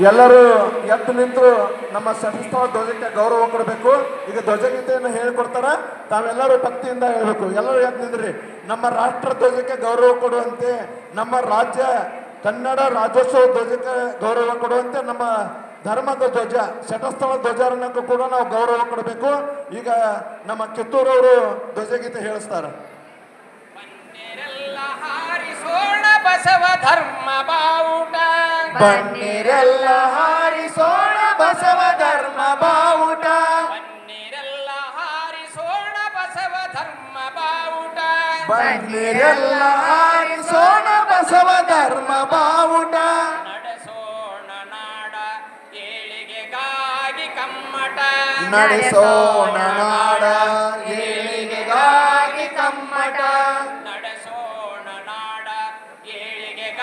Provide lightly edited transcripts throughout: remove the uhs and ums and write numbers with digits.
ಎಲ್ಲರೂ ಎದ್ದು ನಿಂತು ನಮ್ಮ ಸಶಸ್ತ್ರ ಧ್ವಜಕ್ಕೆ ಗೌರವ ಕೊಡಬೇಕು. ಈಗ ಧ್ವಜಗೀತೆಯನ್ನು ಹೇಳಿಕೊಡ್ತಾರ, ತಾವೆಲ್ಲರೂ ಭಕ್ತಿಯಿಂದ ಹೇಳಬೇಕು. ಎಲ್ಲರೂ ಎದ್ದು ನಿಂದ್ರಿ. ನಮ್ಮ ರಾಷ್ಟ್ರ ಧ್ವಜಕ್ಕೆ ಗೌರವ ಕೊಡುವಂತೆ, ನಮ್ಮ ರಾಜ್ಯ ಕನ್ನಡ ರಾಜ್ಯೋತ್ಸವ ಧ್ವಜಕ್ಕೆ ಗೌರವ ಕೊಡುವಂತೆ, ನಮ್ಮ ಧರ್ಮದ ಧ್ವಜ ಸಶಸ್ತ್ರ ಧ್ವಜಾರೋಹಣಕ್ಕೂ ಕೂಡ ನಾವು ಗೌರವ ಕೊಡಬೇಕು. ಈಗ ನಮ್ಮ ಕಿತ್ತೂರವರು ಧ್ವಜಗೀತೆ ಹೇಳಿಸ್ತಾರೆ. ಬಸವ ಧರ್ಮ ಬಾವುಟ ಬನ್ನಿರೆಲ್ಲ ಹಾರಿಸೋಣ ಬಸವ ಧರ್ಮ ಬಾವುಟ, ಬನ್ನಿರೆಲ್ಲ ಹಾರಿಸೋಣ ಬಸವ ಧರ್ಮ ಬಾವುಟ, ಬನ್ನಿರೆಲ್ಲ ಹಾರಿಸೋಣ ಬಸವ ಧರ್ಮ ಬಾವುಟ, ನಡೆಸೋಣ ನಾಡ ಏಳಿಗೆಗಾಗಿ ಕಮ್ಮಟ, ನಡೆಸೋಣ ನಾಡ ಏಳಿಗೆಗಾಗಿ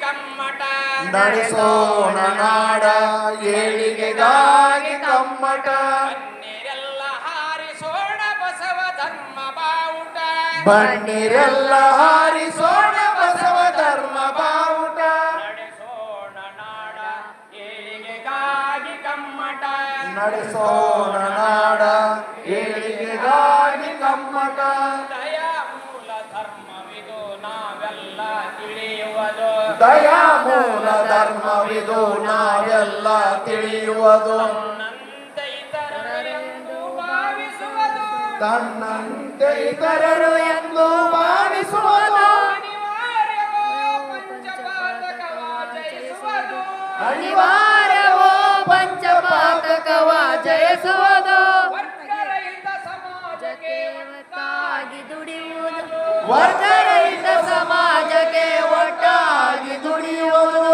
ಕಮ್ಮಟ, ನಡೆಸೋಣ ನಾಡ ಏಳಿಗೆಗಾಗಿ ಕಮ್ಮಟ, ಬನ್ನಿರೆಲ್ಲ ಹಾರಿಸೋಣ ಬಸವ ಧರ್ಮ ಬಾವುಟ, ಬನ್ನಿರೆಲ್ಲ ಹಾರಿಸೋಣ ಬಸವ ಧರ್ಮ ಬಾವುಟ, ನಡೆಸೋಣ ನಾಡ ಏಳಿಗೆಗಾಗಿ ಕಮ್ಮಟ, ನಡೆಸೋಣ ನಾಡ ಏಳಿಗೆಗಾಗಿ ಕಮ್ಮಟ. ದಯಾ ಮೂಲ ಧರ್ಮವಿದು ನಾವೆಲ್ಲ ತಿಳಿಯುವುದು, ದಯಾ ಮೂಲ ಧರ್ಮವಿದು ನಾವೆಲ್ಲ ತಿಳಿಯುವುದು, ತನ್ನಂತೆ ಇತರರೆಂದು ಭಾವಿಸುವುದು, ತನ್ನಂತೆ ಇತರರು ಎಂದು ಭಾವಿಸುವುದು, ಅನಿವಾರ್ಯವೋ ಪಂಚಪಾತಕವ ಜಯಿಸುವುದು, ಅನಿವಾರ್ಯವೋ ಪಂಚಪಾತಕವ ಜಯಿಸುವುದು, ವರ್ಗರಹಿತ ಸಮಾಜಕ್ಕೆ ಒಟ್ಟಾಗಿ ದುಡಿಯುವುದು, ವರ್ಗರಹಿತ ಸಮಾಜಕ್ಕೆ ಒಟ್ಟಾಗಿ ದುಡಿಯುವುದು,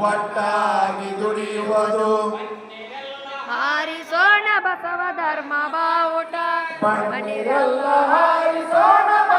ಒಟ್ಟಾಗಿ ದುಡಿಯುವುದು, ಹಾರಿಸೋಣ ಬಸವ ಧರ್ಮ ಬಾವುಟ, ಬನ್ನಿರೆಲ್ಲ